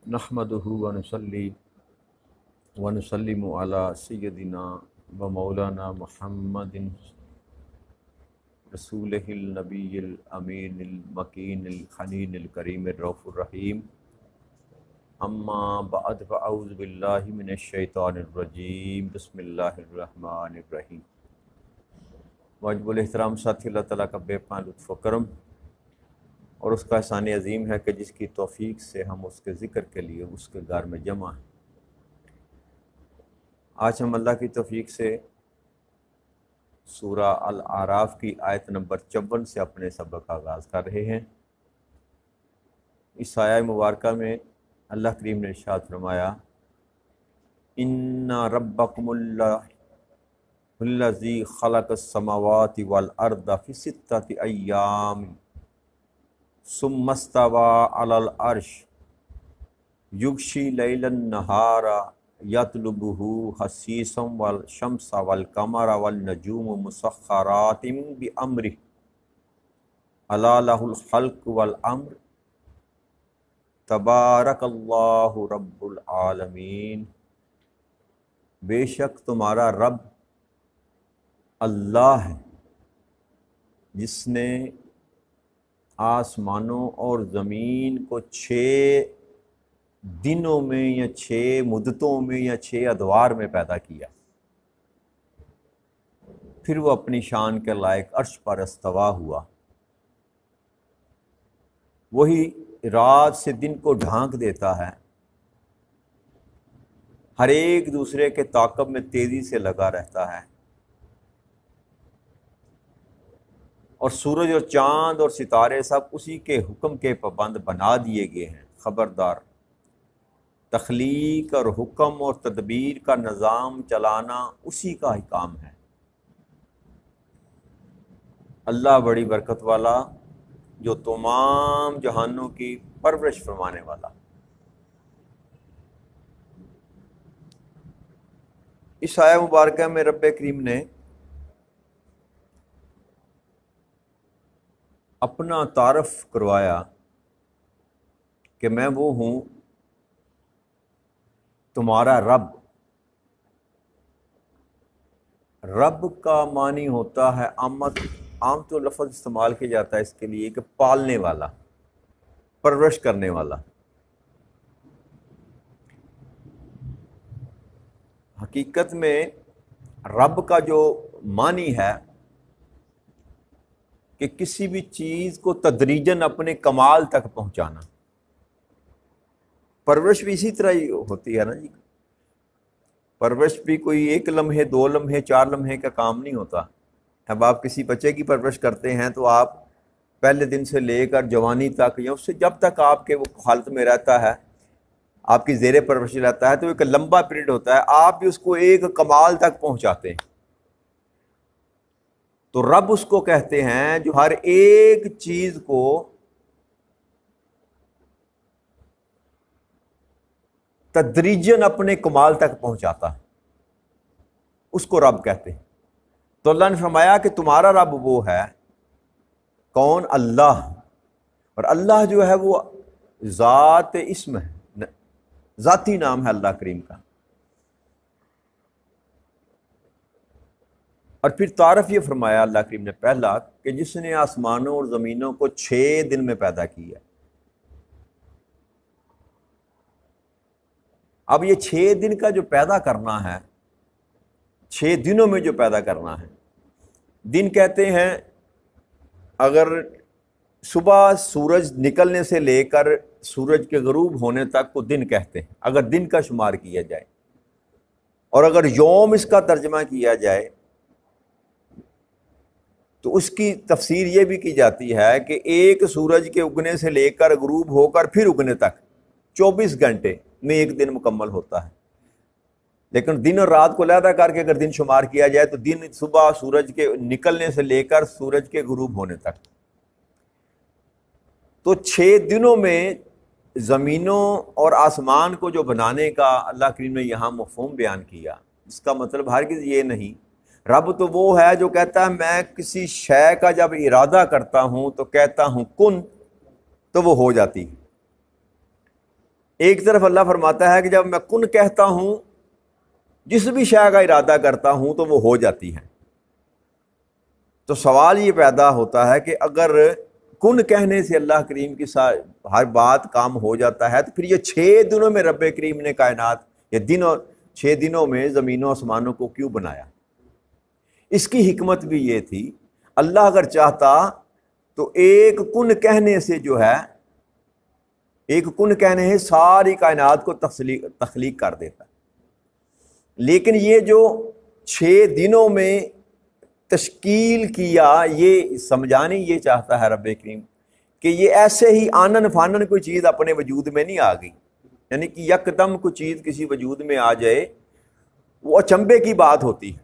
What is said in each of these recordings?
نحمدہ ونصلی ونسلم علی سیدنا و مولانا محمد رسولہ النبی الامین المکین الحنین الکریم الرؤوف الرحیم اما بعد فاعوذ باللہ من الشیطان الرجیم بسم اللہ الرحمن الرحیم۔ واجب الاحترام ساتھی، اللہ تعالیٰ کا بے پناہ لطف و کرم اور اس کا احسان عظیم ہے کہ جس کی توفیق سے ہم اس کے ذکر کے لیے اس کے گھر میں جمع ہیں۔ آج ہم اللہ کی توفیق سے سورہ الاعراف کی آیت نمبر 54 سے اپنے سبق کا آغاز کر رہے ہیں۔ اس آیہ مبارکہ میں اللہ کریم نے ارشاد فرمایا، ان ربکم اللہ الذی خلق السماوات والارض فی ستۃ ایام ثم استوی علی العرش یغشی لیل النہار یطلبہ حثیثا والشمس والقمر والنجوم مسخرات بامرہ الا لہ الخلق والامر تبارک اللہ رب العالمین۔ بے شک تمہارا رب اللہ ہے جس نے آسمانوں اور زمین کو 6 دنوں میں یا 6 مدتوں میں یا 6 ادوار میں پیدا کیا، پھر وہ اپنی شان کے لائق عرش پر استوا ہوا۔ وہی رات سے دن کو ڈھانک دیتا ہے، ہر ایک دوسرے کے تعاقب میں تیزی سے لگا رہتا ہے، اور سورج اور چاند اور ستارے سب اسی کے حکم کے پابند بنا دیے گئے ہیں۔ خبردار، تخلیق اور حکم اور تدبیر کا نظام چلانا اسی کا ہی کام ہے۔ اللہ بڑی برکت والا، جو تمام جہانوں کی پرورش فرمانے والا۔ اس آیہ مبارکہ میں رب کریم نے اپنا تعارف کروایا کہ میں وہ ہوں تمہارا رب۔ رب کا معنی ہوتا ہے عام تو لفظ استعمال کیا جاتا ہے اس کے لیے کہ پالنے والا، پرورش کرنے والا۔ حقیقت میں رب کا جو معنی ہے کہ کسی بھی چیز کو تدریجاً اپنے کمال تک پہنچانا۔ پرورش بھی اسی طرح ہی ہوتی ہے نا جی۔ پرورش بھی کوئی 1 لمحے 2 لمحے 4 لمحے کا کام نہیں ہوتا۔ اب آپ کسی بچے کی پرورش کرتے ہیں تو آپ پہلے دن سے لے کر جوانی تک یا اس سے جب تک آپ کے وہ حالت میں رہتا ہے، آپ کی زیر پرورش رہتا ہے، تو ایک لمبا پیریڈ ہوتا ہے، آپ بھی اس کو ایک کمال تک پہنچاتے ہیں۔ تو رب اس کو کہتے ہیں جو ہر ایک چیز کو تدریجاً اپنے کمال تک پہنچاتا ہے، اس کو رب کہتے ہیں۔ تو اللہ نے فرمایا کہ تمہارا رب وہ ہے کون؟ اللہ۔ اور اللہ جو ہے وہ ذات اسم ہے، ذاتی نام ہے اللہ کریم کا۔ اور پھر تعارف یہ فرمایا اللہ کریم نے پہلا کہ جس نے آسمانوں اور زمینوں کو 6 دن میں پیدا کیا۔ اب یہ 6 دن کا جو پیدا کرنا ہے، 6 دنوں میں جو پیدا کرنا ہے، دن کہتے ہیں اگر صبح سورج نکلنے سے لے کر سورج کے غروب ہونے تک کو دن کہتے ہیں، اگر دن کا شمار کیا جائے۔ اور اگر یوم اس کا ترجمہ کیا جائے تو اس کی تفسیر یہ بھی کی جاتی ہے کہ ایک سورج کے اگنے سے لے کر غروب ہو کر پھر اگنے تک 24 گھنٹے میں ایک دن مکمل ہوتا ہے۔ لیکن دن اور رات کو علیحدہ کر کے اگر دن شمار کیا جائے تو دن صبح سورج کے نکلنے سے لے کر سورج کے غروب ہونے تک۔ تو 6 دنوں میں زمینوں اور آسمان کو جو بنانے کا اللہ کریم نے یہاں مفہوم بیان کیا، اس کا مطلب ہرگز یہ نہیں۔ رب تو وہ ہے جو کہتا ہے میں کسی شے کا جب ارادہ کرتا ہوں تو کہتا ہوں کن، تو وہ ہو جاتی ہے۔ ایک طرف اللہ فرماتا ہے کہ جب میں کن کہتا ہوں، جس بھی شے کا ارادہ کرتا ہوں تو وہ ہو جاتی ہے۔ تو سوال یہ پیدا ہوتا ہے کہ اگر کن کہنے سے اللہ کریم کی ہر بات کام ہو جاتا ہے، تو پھر یہ 6 دنوں میں رب کریم نے کائنات، یہ دنوں 6 دنوں میں زمین و آسمانوں کو کیوں بنایا؟ اس کی حکمت بھی یہ تھی، اللہ اگر چاہتا تو ایک کن کہنے سے جو ہے، ایک کن کہنے سے ساری کائنات کو تخلیق کر دیتا، لیکن یہ جو 6 دنوں میں تشکیل کیا، یہ سمجھانے یہ چاہتا ہے رب کریم کہ یہ ایسے ہی آنن فانن کوئی چیز اپنے وجود میں نہیں آ گئی، یعنی کہ یکدم کوئی چیز کسی وجود میں آ جائے وہ اچنبے کی بات ہوتی ہے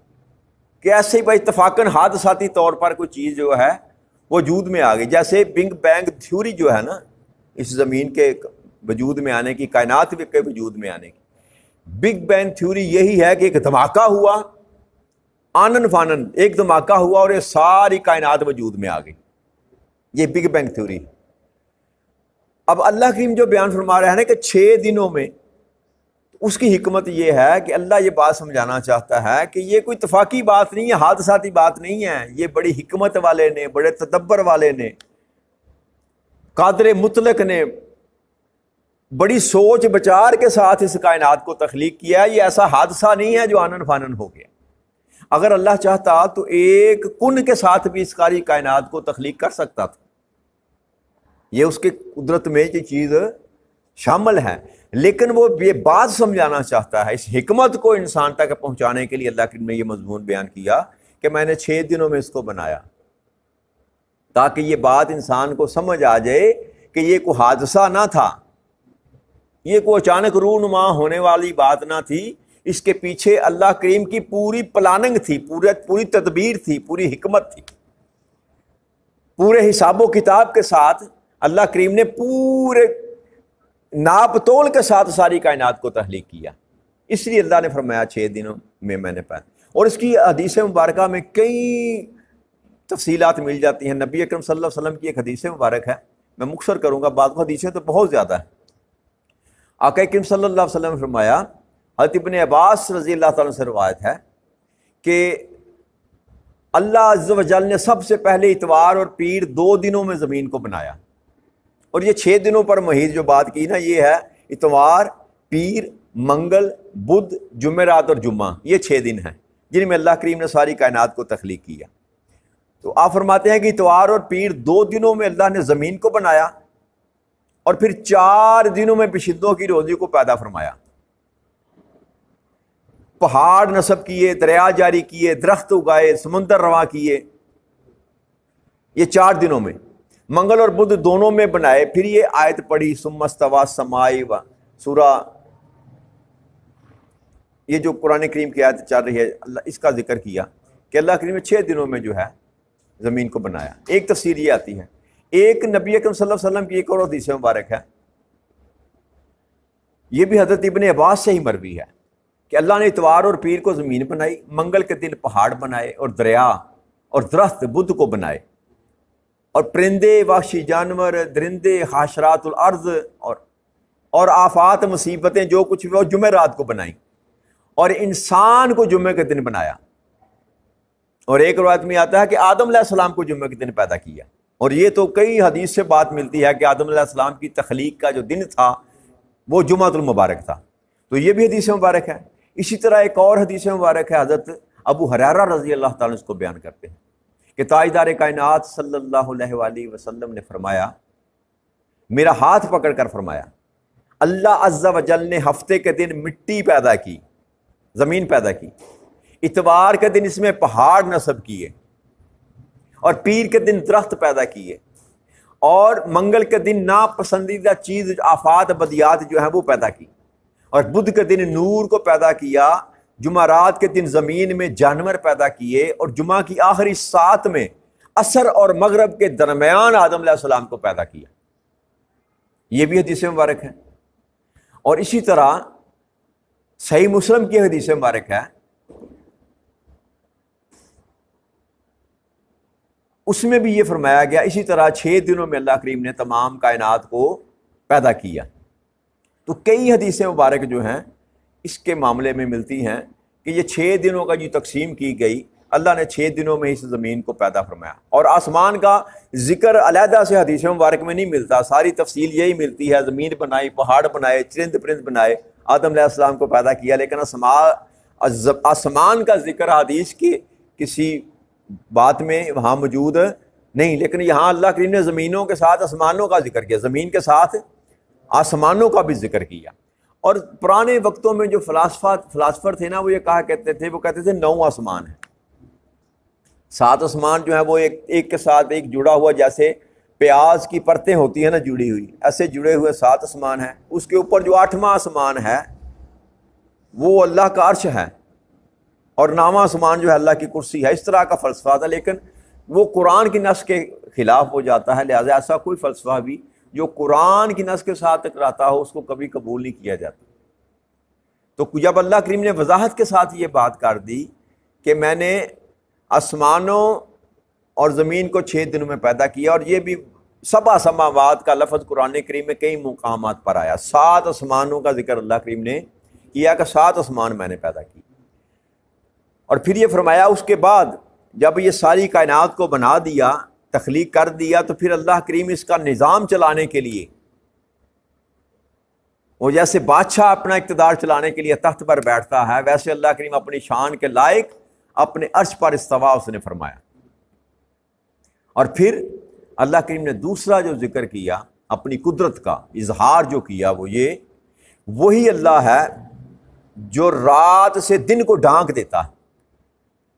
کہ ایسے ہی بھائی اتفاقاً حادثاتی طور پر کوئی چیز جو ہے وجود میں آ گئی، جیسے بگ بینگ تھیوری جو ہے نا، اس زمین کے وجود میں آنے کی، کائنات کے وجود میں آنے کی بگ بینگ تھیوری یہی ہے کہ ایک دھماکہ ہوا، آنن فانن ایک دھماکہ ہوا اور یہ ساری کائنات وجود میں آ گئی، یہ بگ بینگ تھیوری۔ اب اللہ کریم جو بیان فرما رہا ہے نا کہ 6 دنوں میں، اس کی حکمت یہ ہے کہ اللہ یہ بات سمجھانا چاہتا ہے کہ یہ کوئی اتفاقی بات نہیں ہے، حادثاتی بات نہیں ہے، یہ بڑی حکمت والے نے، بڑے تدبر والے نے، قادر مطلق نے بڑی سوچ بچار کے ساتھ اس کائنات کو تخلیق کیا ہے۔ یہ ایسا حادثہ نہیں ہے جو آنن فانن ہو گیا۔ اگر اللہ چاہتا تو ایک کن کے ساتھ بھی اس ساری کائنات کو تخلیق کر سکتا تھا، یہ اس کے قدرت میں یہ چیز شامل ہے، لیکن وہ یہ بات سمجھانا چاہتا ہے، اس حکمت کو انسان تک پہنچانے کے لیے اللہ کریم نے یہ مضمون بیان کیا کہ میں نے 6 دنوں میں اس کو بنایا، تاکہ یہ بات انسان کو سمجھ آ جائے کہ یہ کوئی حادثہ نہ تھا، یہ کوئی اچانک رونما ہونے والی بات نہ تھی، اس کے پیچھے اللہ کریم کی پوری پلاننگ تھی، پوری تدبیر تھی، پوری حکمت تھی، پورے حساب و کتاب کے ساتھ اللہ کریم نے پورے ناپ تول کے ساتھ ساری کائنات کو تخلیق کیا۔ اس لیے اللہ نے فرمایا 6 دنوں میں نے پایا، اور اس کی حدیث مبارکہ میں کئی تفصیلات مل جاتی ہیں۔ نبی اکرم صلی اللہ علیہ وسلم کی ایک حدیث مبارک ہے، میں مختصر کروں گا، بعض حدیثیں تو بہت زیادہ ہیں۔ آقا کریم صلی اللہ علیہ وسلم نے فرمایا، حضرت ابن عباس رضی اللہ تعالیٰ سے روایت ہے کہ اللہ عز و جل نے سب سے پہلے اتوار اور پیر 2 دنوں میں زمین کو بنایا، اور یہ 6 دنوں پر محیط جو بات کی نا، یہ ہے اتوار، پیر، منگل، بدھ، جمعرات اور جمعہ، یہ 6 دن ہیں جن میں اللہ کریم نے ساری کائنات کو تخلیق کیا۔ تو آپ فرماتے ہیں کہ اتوار اور پیر 2 دنوں میں اللہ نے زمین کو بنایا، اور پھر 4 دنوں میں بشندوں کی روزی کو پیدا فرمایا، پہاڑ نصب کیے، دریا جاری کیے، درخت اگائے، سمندر رواں کیے، یہ 4 دنوں میں۔ منگل اور بدھ دونوں میں بنائے، پھر یہ آیت پڑھی ثم استوی السماء و سورہ، یہ جو قرآن کریم کی آیت چل رہی ہے، اللہ اس کا ذکر کیا کہ اللہ کریم نے 6 دنوں میں جو ہے زمین کو بنایا۔ ایک تفسیر یہ آتی ہے، ایک نبی اکرم صلی اللہ علیہ وسلم کی ایک اور حدیث مبارک ہے، یہ بھی حضرت ابن عباس سے ہی مروی ہے کہ اللہ نے اتوار اور پیر کو زمین بنائی، منگل کے دن پہاڑ بنائے، اور دریا اور درخت بدھ کو بنائے، اور پرندے، وحشی جانور، درندے، حاشرات الارض اور آفات، مصیبتیں جو کچھ بھی وہ جمعرات کو بنائیں، اور انسان کو جمعے کے دن بنایا۔ اور ایک روایت میں آتا ہے کہ آدم علیہ السلام کو جمعے کے دن پیدا کیا، اور یہ تو کئی حدیث سے بات ملتی ہے کہ آدم علیہ السلام کی تخلیق کا جو دن تھا وہ جمعۃ المبارک تھا، تو یہ بھی حدیث مبارک ہے۔ اسی طرح ایک اور حدیث مبارک ہے، حضرت ابو ہریرہ رضی اللہ تعالیٰ اس کو بیان کرتے ہیں کہ تاجدار کائنات صلی اللہ علیہ وآلہ وسلم نے فرمایا، میرا ہاتھ پکڑ کر فرمایا، اللہ عز و جل نے ہفتے کے دن مٹی پیدا کی، زمین پیدا کی، اتوار کے دن اس میں پہاڑ نصب کیے، اور پیر کے دن درخت پیدا کیے، اور منگل کے دن ناپسندیدہ چیز آفات بدیات جو ہیں وہ پیدا کی، اور بدھ کے دن نور کو پیدا کیا، جمعرات کے دن زمین میں جانور پیدا کیے، اور جمعہ کی آخری سات میں عصر اور مغرب کے درمیان آدم علیہ السلام کو پیدا کیا۔ یہ بھی حدیث مبارک ہے۔ اور اسی طرح صحیح مسلم کی حدیث مبارک ہے، اس میں بھی یہ فرمایا گیا، اسی طرح 6 دنوں میں اللہ کریم نے تمام کائنات کو پیدا کیا۔ تو کئی حدیثیں مبارک جو ہیں اس کے معاملے میں ملتی ہیں کہ یہ 6 دنوں کا جو تقسیم کی گئی، اللہ نے 6 دنوں میں اس زمین کو پیدا فرمایا، اور آسمان کا ذکر علیحدہ سے حدیث مبارک میں نہیں ملتا، ساری تفصیل یہی ملتی ہے، زمین بنائی، پہاڑ بنائے، چرند پرند بنائے، آدم علیہ السلام کو پیدا کیا، لیکن آسمان کا ذکر حدیث کی کسی بات میں وہاں موجود نہیں، لیکن یہاں اللہ کریم نے زمینوں کے ساتھ آسمانوں کا ذکر کیا، زمین کے ساتھ آسمانوں کا بھی ذکر کیا۔ اور پرانے وقتوں میں جو فلاسفر تھے نا، وہ یہ کہا کرتے تھے، وہ کہتے تھے 9 آسمان ہیں، 7 آسمان جو ہیں وہ ایک کے ساتھ ایک جڑا ہوا، جیسے پیاز کی پرتیں ہوتی ہیں نا جڑی ہوئی، ایسے جڑے ہوئے 7 آسمان ہیں۔ اس کے اوپر جو 8واں آسمان ہے وہ اللہ کا عرش ہے، اور 9واں آسمان جو ہے اللہ کی کرسی ہے۔ اس طرح کا فلسفہ تھا، لیکن وہ قرآن کی نص کے خلاف ہو جاتا ہے، لہٰذا ایسا کوئی فلسفہ بھی جو قرآن کی نص کے ساتھ ٹکراتا ہو اس کو کبھی قبول نہیں کیا جاتا۔ تو جب اللہ کریم نے وضاحت کے ساتھ یہ بات کر دی کہ میں نے آسمانوں اور زمین کو 6 دنوں میں پیدا کیا، اور یہ بھی 7 سماوات کا لفظ قرآن کریم میں کئی مقامات پر آیا، 7 آسمانوں کا ذکر اللہ کریم نے کیا کہ 7 آسمان میں نے پیدا کی، اور پھر یہ فرمایا اس کے بعد جب یہ ساری کائنات کو بنا دیا، تخلیق کر دیا، تو پھر اللہ کریم اس کا نظام چلانے کے لیے، وہ جیسے بادشاہ اپنا اقتدار چلانے کے لیے تخت پر بیٹھتا ہے، ویسے اللہ کریم اپنی شان کے لائق اپنے عرش پر استوا اس نے فرمایا۔ اور پھر اللہ کریم نے دوسرا جو ذکر کیا اپنی قدرت کا اظہار جو کیا، وہ یہ وہی اللہ ہے جو رات سے دن کو ڈھانک دیتا ہے،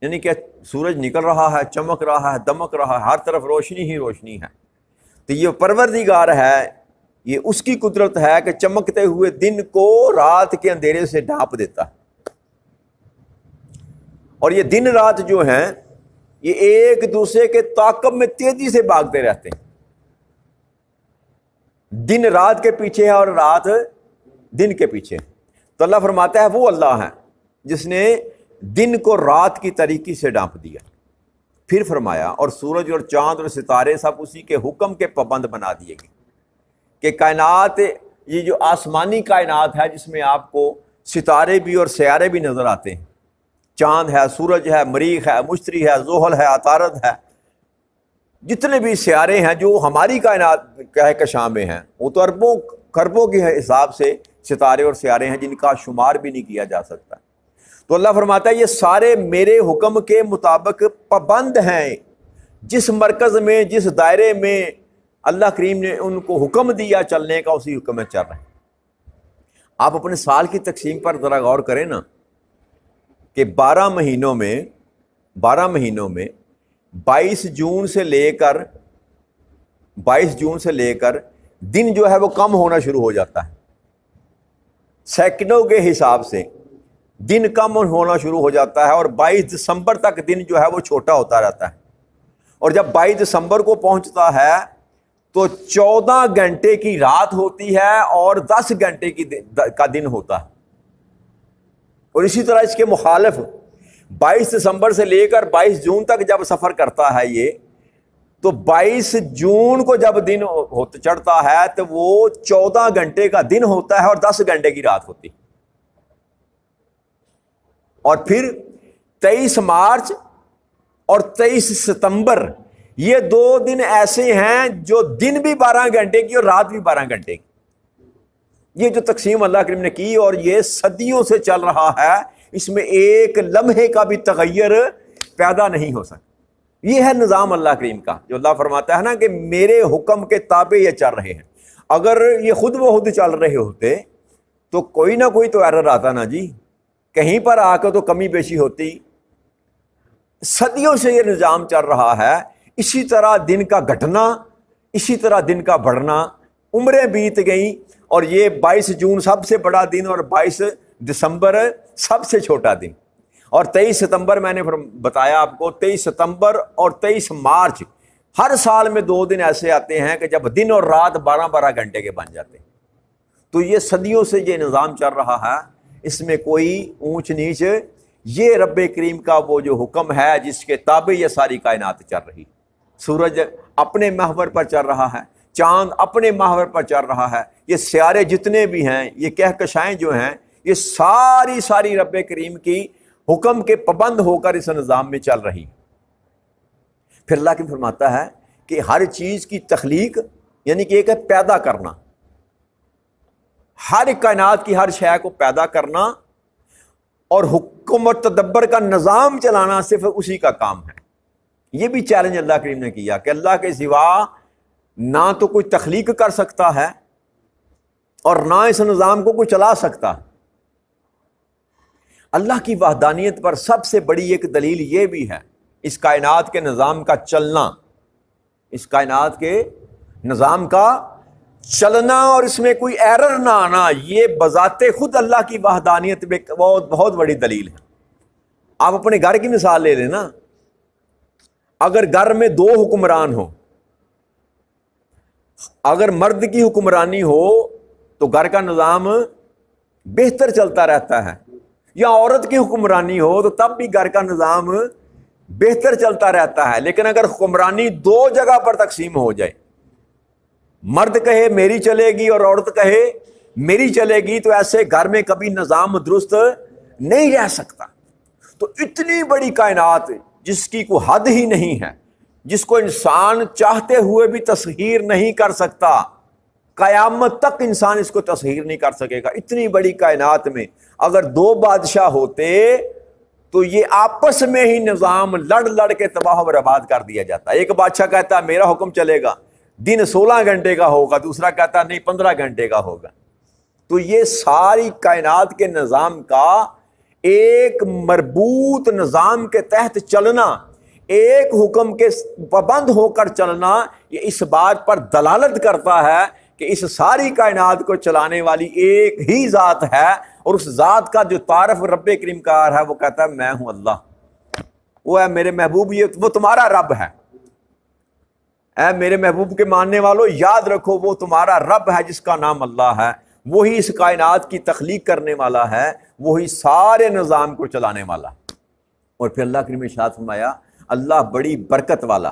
یعنی کہ سورج نکل رہا ہے، چمک رہا ہے، دمک رہا ہے، ہر طرف روشنی ہی روشنی ہے، تو یہ پروردگار ہے، یہ اس کی قدرت ہے کہ چمکتے ہوئے دن کو رات کے اندھیرے سے ڈھانپ دیتا ہے۔ اور یہ دن رات جو ہیں یہ ایک دوسرے کے تعاقب میں تیزی سے بھاگتے رہتے ہیں، دن رات کے پیچھے ہے اور رات دن کے پیچھے۔ تو اللہ فرماتا ہے وہ اللہ ہے جس نے دن کو رات کی طریقے سے ڈھانپ دیا۔ پھر فرمایا اور سورج اور چاند اور ستارے سب اسی کے حکم کے پابند بنا دیے گئے، کہ کائنات، یہ جو آسمانی کائنات ہے جس میں آپ کو ستارے بھی اور سیارے بھی نظر آتے ہیں، چاند ہے، سورج ہے، مریخ ہے، مشتری ہے، زحل ہے، عطارد ہے، جتنے بھی سیارے ہیں جو ہماری کائنات کہکشاں میں ہیں، وہ تو اربوں خربوں کے حساب سے ستارے اور سیارے ہیں جن کا شمار بھی نہیں کیا جا سکتا۔ تو اللہ فرماتا ہے یہ سارے میرے حکم کے مطابق پابند ہیں، جس مرکز میں، جس دائرے میں اللہ کریم نے ان کو حکم دیا چلنے کا، اسی حکم میں چل رہے ہیں۔ آپ اپنے سال کی تقسیم پر ذرا غور کریں نا، کہ 12 مہینوں میں 22 جون سے لے کر دن جو ہے وہ کم ہونا شروع ہو جاتا ہے، سیکنڈوں کے حساب سے دن کم ہونا شروع ہو جاتا ہے، اور 22 دسمبر تک دن جو ہے وہ چھوٹا ہوتا رہتا ہے، اور جب 22 دسمبر کو پہنچتا ہے تو 14 گھنٹے کی رات ہوتی ہے اور 10 گھنٹے کا دن ہوتا ہے۔ اور اسی طرح اس کے مخالف 22 دسمبر سے لے کر 22 جون تک جب سفر کرتا ہے یہ، تو 22 جون کو جب دن چڑھتا ہے تو وہ 14 گھنٹے کا دن ہوتا ہے اور 10 گھنٹے کی رات ہوتی ہے۔ اور پھر 23 مارچ اور 23 ستمبر یہ 2 دن ایسے ہیں جو دن بھی 12 گھنٹے کی اور رات بھی 12 گھنٹے کی۔ یہ جو تقسیم اللہ کریم نے کی، اور یہ صدیوں سے چل رہا ہے، اس میں ایک لمحے کا بھی تغیر پیدا نہیں ہو سکتا۔ یہ ہے نظام اللہ کریم کا، جو اللہ فرماتا ہے نا کہ میرے حکم کے تابع یہ چل رہے ہیں۔ اگر یہ خود بخود چل رہے ہوتے تو کوئی نہ کوئی تو ایرر آتا نا جی، کہیں پر آ کے تو کمی بیشی ہوتی۔ صدیوں سے یہ نظام چل رہا ہے، اسی طرح دن کا گھٹنا، اسی طرح دن کا بڑھنا، عمریں بیت گئیں، اور یہ 22 جون سب سے بڑا دن اور 22 دسمبر سب سے چھوٹا دن، اور 23 ستمبر میں نے بتایا آپ کو، 23 ستمبر اور 23 مارچ ہر سال میں 2 دن ایسے آتے ہیں کہ جب دن اور رات 12 گھنٹے کے بن جاتے ہیں۔ تو یہ صدیوں سے یہ نظام چل رہا ہے، اس میں کوئی اونچ نیچ، یہ رب کریم کا وہ جو حکم ہے جس کے تابع یہ ساری کائنات چل رہی۔ سورج اپنے محور پر چل رہا ہے، چاند اپنے محور پر چل رہا ہے، یہ سیارے جتنے بھی ہیں، یہ کہکشائیں جو ہیں، یہ ساری رب کریم کی حکم کے پابند ہو کر اس نظام میں چل رہی۔ پھر اللہ کی فرماتا ہے کہ ہر چیز کی تخلیق یعنی کہ ایک ہے پیدا کرنا، ہر کائنات کی ہر شے کو پیدا کرنا، اور حکم اور تدبر کا نظام چلانا صرف اسی کا کام ہے۔ یہ بھی چیلنج اللہ کریم نے کیا کہ اللہ کے سوا نہ تو کوئی تخلیق کر سکتا ہے اور نہ اس نظام کو کوئی چلا سکتا۔ اللہ کی وحدانیت پر سب سے بڑی ایک دلیل یہ بھی ہے، اس کائنات کے نظام کا چلنا، اس کائنات کے نظام کا چلنا اور اس میں کوئی ایرر نہ آنا، یہ بذات خود اللہ کی وحدانیت میں بہت بڑی دلیل ہے۔ آپ اپنے گھر کی مثال لے لیں نا، اگر گھر میں دو حکمران ہو، اگر مرد کی حکمرانی ہو تو گھر کا نظام بہتر چلتا رہتا ہے، یا عورت کی حکمرانی ہو تو تب بھی گھر کا نظام بہتر چلتا رہتا ہے۔ لیکن اگر حکمرانی دو جگہ پر تقسیم ہو جائے، مرد کہے میری چلے گی اور عورت کہے میری چلے گی، تو ایسے گھر میں کبھی نظام درست نہیں رہ سکتا۔ تو اتنی بڑی کائنات جس کی کوئی حد ہی نہیں ہے، جس کو انسان چاہتے ہوئے بھی تصغیر نہیں کر سکتا، قیامت تک انسان اس کو تصغیر نہیں کر سکے گا، اتنی بڑی کائنات میں اگر دو بادشاہ ہوتے تو یہ آپس میں ہی نظام لڑ کے تباہ و برباد کر دیا جاتا۔ ایک بادشاہ کہتا ہے میرا حکم چلے گا، دن 16 گھنٹے کا ہوگا، دوسرا کہتا ہے نہیں 15 گھنٹے کا ہوگا۔ تو یہ ساری کائنات کے نظام کا ایک مربوط نظام کے تحت چلنا، ایک حکم کے پابند ہو کر چلنا، یہ اس بات پر دلالت کرتا ہے کہ اس ساری کائنات کو چلانے والی ایک ہی ذات ہے، اور اس ذات کا جو تعارف رب کریم کار ہے وہ کہتا ہے میں ہوں اللہ، وہ ہے میرے محبوب، یہ وہ تمہارا رب ہے۔ اے میرے محبوب کے ماننے والوں، یاد رکھو وہ تمہارا رب ہے جس کا نام اللہ ہے، وہی اس کائنات کی تخلیق کرنے والا ہے، وہی سارے نظام کو چلانے والا۔ اور پھر اللہ کریم نے ارشاد فرمایا اللہ بڑی برکت والا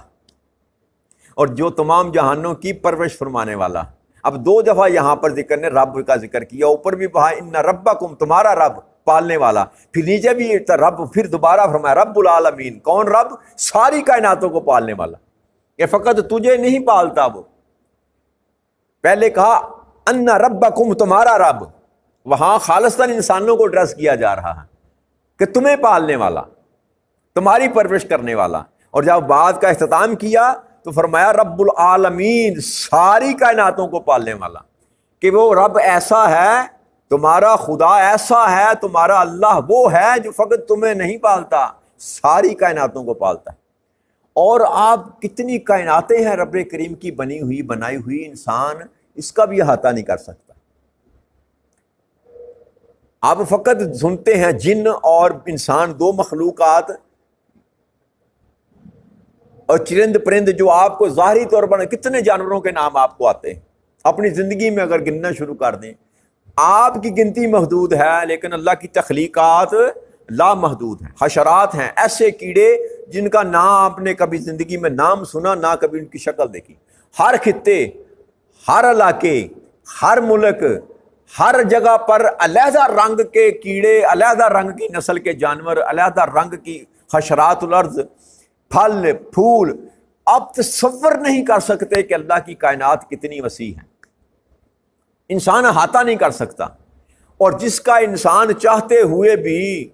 اور جو تمام جہانوں کی پرورش فرمانے والا۔ اب دو دفعہ یہاں پر ذکر نے رب کا ذکر کیا، اوپر بھی کہا ان ربکم تمہارا رب پالنے والا، پھر نیچے بھی رب، پھر دوبارہ فرمایا رب العالمین، کون رب؟ ساری کائناتوں کو پالنے والا، کہ فقط تجھے نہیں پالتا وہ۔ پہلے کہا ان ربکم تمہارا رب، وہاں خالصتاً انسانوں کو ایڈریس کیا جا رہا ہے کہ تمہیں پالنے والا، تمہاری پرورش کرنے والا، اور جب بات کا اختتام کیا تو فرمایا رب العالمین، ساری کائناتوں کو پالنے والا، کہ وہ رب ایسا ہے، تمہارا خدا ایسا ہے، تمہارا اللہ وہ ہے جو فقط تمہیں نہیں پالتا، ساری کائناتوں کو پالتا ہے۔ اور آپ کتنی کائناتیں ہیں رب کریم کی بنی ہوئی بنائی ہوئی، انسان اس کا بھی احاطہ نہیں کر سکتا۔ آپ فقط سنتے ہیں جن اور انسان، دو مخلوقات اور چرند پرند جو آپ کو ظاہری طور پر، کتنے جانوروں کے نام آپ کو آتے ہیں اپنی زندگی میں اگر گننا شروع کر دیں، آپ کی گنتی محدود ہے، لیکن اللہ کی تخلیقات لامحدود ہیں۔ حشرات ہیں، ایسے کیڑے جن کا نام آپ نے کبھی زندگی میں نام سنا، نہ کبھی ان کی شکل دیکھی۔ ہر خطے، ہر علاقے، ہر ملک، ہر جگہ پر علیحدہ رنگ کے کیڑے، علیحدہ رنگ کی نسل کے جانور، علیحدہ رنگ کی حشرات الارض، پھل پھول۔ آپ تصور نہیں کر سکتے کہ اللہ کی کائنات کتنی وسیع ہے، انسان احاطہ نہیں کر سکتا، اور جس کا انسان چاہتے ہوئے بھی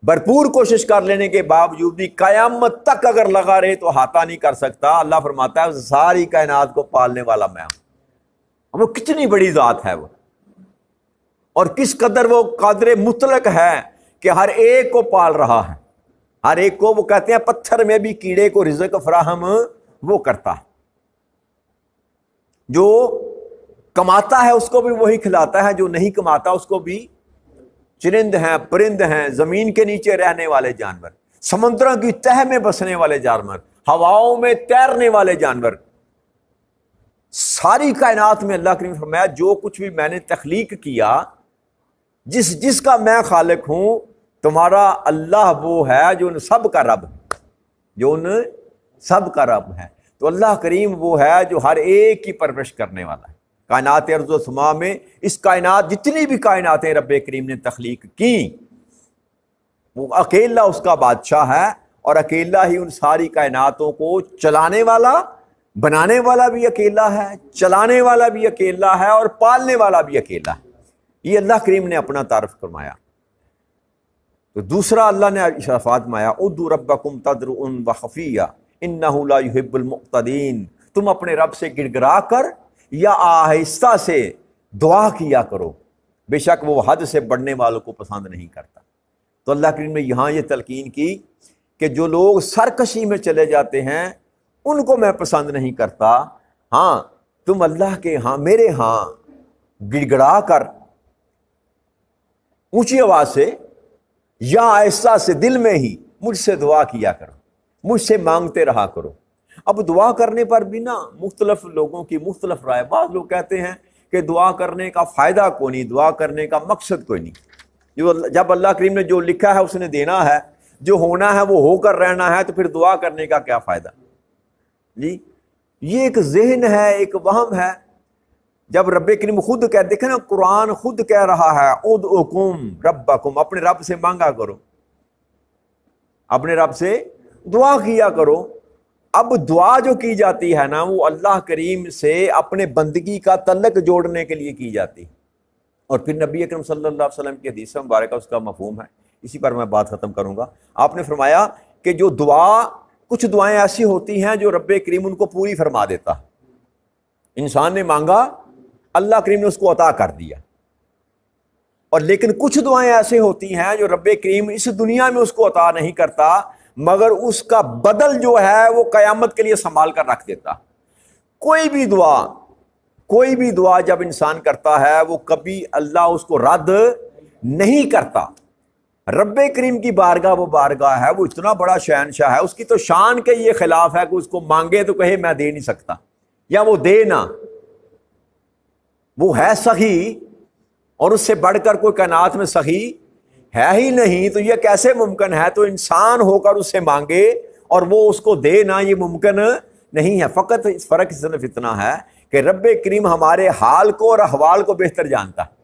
بھرپور کوشش کر لینے کے باوجود بھی قیامت تک اگر لگا رہے تو احاطہ نہیں کر سکتا۔ اللہ فرماتا ہے ساری کائنات کو پالنے والا میں ہوں۔ وہ کتنی بڑی ذات ہے وہ، اور کس قدر وہ قادر مطلق ہے کہ ہر ایک کو پال رہا ہے، ہر ایک کو۔ وہ کہتے ہیں پتھر میں بھی کیڑے کو رزق فراہم وہ کرتا ہے، جو کماتا ہے اس کو بھی وہی کھلاتا ہے، جو نہیں کماتا اس کو بھی۔ چرند ہیں، پرند ہیں، زمین کے نیچے رہنے والے جانور، سمندروں کی تہ میں بسنے والے جانور، ہواؤں میں تیرنے والے جانور، ساری کائنات میں اللہ کریم فرمایا جو کچھ بھی میں نے تخلیق کیا، جس کا میں خالق ہوں، تمہارا اللہ وہ ہے جو ان سب کا رب ہے، جو ان سب کا رب ہے۔ تو اللہ کریم وہ ہے جو ہر ایک کی پرورش کرنے والا ہے۔ کائنات ارض و سما میں اس کائنات جتنی بھی کائناتیں رب کریم نے تخلیق کی، وہ اکیلا اس کا بادشاہ ہے، اور اکیلا ہی ان ساری کائناتوں کو چلانے والا، بنانے والا بھی اکیلا ہے، چلانے والا بھی اکیلا ہے، اور پالنے والا بھی اکیلا ہے۔ یہ اللہ کریم نے اپنا تعارف فرمایا۔ تو دوسرا اللہ نے ارشاد فرمایا ادعوا ربکم تضرعا وخفیا انہ لا یحب المعتدین، تم اپنے رب سے گڑ گڑا کر یا آہستہ سے دعا کیا کرو، بے شک وہ حد سے بڑھنے والوں کو پسند نہیں کرتا۔ تو اللہ کریم نے یہاں یہ تلقین کی کہ جو لوگ سرکشی میں چلے جاتے ہیں ان کو میں پسند نہیں کرتا، ہاں تم اللہ کے ہاں میرے ہاں گڑ گڑا کر اونچی آواز سے یا آہستہ سے دل میں ہی مجھ سے دعا کیا کرو، مجھ سے مانگتے رہا کرو۔ اب دعا کرنے پر بھی نا مختلف لوگوں کی مختلف رائے۔ بعض لوگ کہتے ہیں کہ دعا کرنے کا فائدہ کوئی نہیں، دعا کرنے کا مقصد کوئی نہیں، جب اللہ کریم نے جو لکھا ہے اس نے دینا ہے، جو ہونا ہے وہ ہو کر رہنا ہے، تو پھر دعا کرنے کا کیا فائدہ؟ جی یہ ایک ذہن ہے، ایک وہم ہے۔ جب رب کریم خود دیکھیں نا، قرآن خود کہہ رہا ہے ادعوکم ربکم، اپنے رب سے مانگا کرو، اپنے رب سے دعا کیا کرو۔ اب دعا جو کی جاتی ہے نا وہ اللہ کریم سے اپنے بندگی کا تعلق جوڑنے کے لیے کی جاتی ہے، اور پھر نبی اکرم صلی اللہ علیہ وسلم کی حدیث مبارکہ اس کا مفہوم ہے۔ اسی پر میں بات ختم کروں گا۔ آپ نے فرمایا کہ جو دعا، کچھ دعائیں ایسی ہوتی ہیں جو رب کریم ان کو پوری فرما دیتا، انسان نے مانگا اللہ کریم نے اس کو عطا کر دیا، اور لیکن کچھ دعائیں ایسے ہوتی ہیں جو رب کریم اس دنیا میں اس کو عطا نہیں کرتا، مگر اس کا بدل جو ہے وہ قیامت کے لیے سنبھال کر رکھ دیتا۔ کوئی بھی دعا جب انسان کرتا ہے وہ کبھی اللہ اس کو رد نہیں کرتا۔ رب کریم کی بارگاہ وہ بارگاہ ہے، وہ اتنا بڑا شہنشاہ ہے، اس کی تو شان کے یہ خلاف ہے کہ اس کو مانگے تو کہے میں دے نہیں سکتا، یا وہ دے نہ، وہ ہے سخی، اور اس سے بڑھ کر کوئی کائنات میں سخی ہے ہی نہیں، تو یہ کیسے ممکن ہے؟ تو انسان ہو کر اس سے مانگے اور وہ اس کو دے نہ، یہ ممکن نہیں ہے۔ فقط اس فرق صرف اتنا ہے کہ رب کریم ہمارے حال کو اور احوال کو بہتر جانتا ہے۔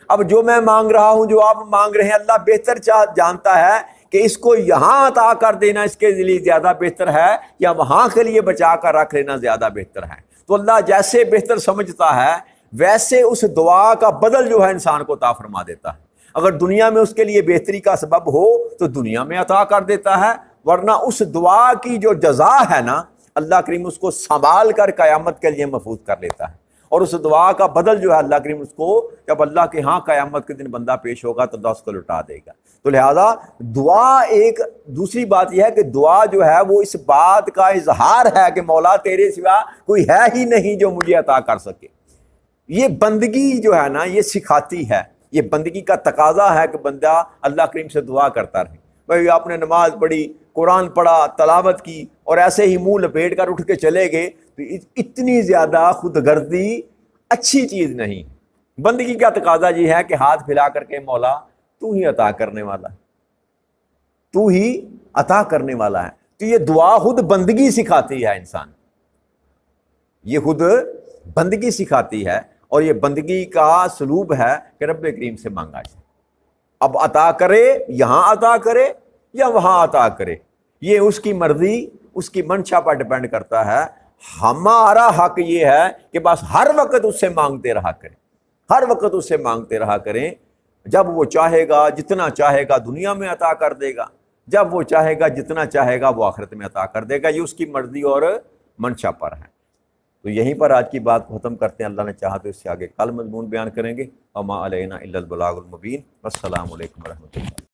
اب جو میں مانگ رہا ہوں، جو آپ مانگ رہے ہیں، اللہ بہتر جانتا ہے کہ اس کو یہاں عطا کر دینا اس کے لیے زیادہ بہتر ہے، یا وہاں کے لیے بچا کر رکھ لینا زیادہ بہتر ہے۔ تو اللہ جیسے بہتر سمجھتا ہے ویسے اس دعا کا بدل جو ہے انسان کو عطا فرما دیتا ہے۔ اگر دنیا میں اس کے لیے بہتری کا سبب ہو تو دنیا میں عطا کر دیتا ہے، ورنہ اس دعا کی جو جزا ہے نا اللہ کریم اس کو سنبھال کر قیامت کے لیے محفوظ کر لیتا ہے، اور اس دعا کا بدل جو ہے اللہ کریم اس کو جب اللہ کے ہاں قیامت کے دن بندہ پیش ہوگا تو اللہ اس کو لوٹا دے گا۔ تو لہذا دعا ایک دوسری بات یہ ہے کہ دعا جو ہے وہ اس بات کا اظہار ہے کہ مولا تیرے سوا کوئی ہے ہی نہیں جو مجھے عطا کر سکے۔ یہ بندگی جو ہے نا یہ سکھاتی ہے، یہ بندگی کا تقاضا ہے کہ بندہ اللہ کریم سے دعا کرتا رہے۔ بھائی آپ نے نماز پڑھی، قرآن پڑھا، تلاوت کی، اور ایسے ہی منہ لپیٹ کر اٹھ کے چلے گئے، تو اتنی زیادہ خود غرضی اچھی چیز نہیں۔ بندگی کا تقاضا یہ ہے کہ ہاتھ پھیلا کر کے مولا تو ہی عطا کرنے والا ہے، تو ہی عطا کرنے والا ہے۔ تو یہ دعا خود بندگی سکھاتی ہے انسان، یہ خود بندگی سکھاتی ہے، اور یہ بندگی کا سلوب ہے کہ رب کریم سے مانگا جائے۔ اب عطا کرے، یہاں عطا کرے یا وہاں عطا کرے، یہ اس کی مرضی، اس کی منشا پر ڈیپینڈ کرتا ہے۔ ہمارا حق یہ ہے کہ بس ہر وقت اس سے مانگتے رہا کریں، ہر وقت اس سے مانگتے رہا کریں۔ جب وہ چاہے گا جتنا چاہے گا دنیا میں عطا کر دے گا، جب وہ چاہے گا جتنا چاہے گا وہ آخرت میں عطا کر دے گا، یہ اس کی مرضی اور منشا پر ہے۔ تو یہیں پر آج کی بات کو ختم کرتے ہیں، اللہ نے چاہا تو اس سے آگے کل مضمون بیان کریں گے۔ وما علینا الا البلاغ المبین۔ والسلام علیکم ورحمۃ اللہ۔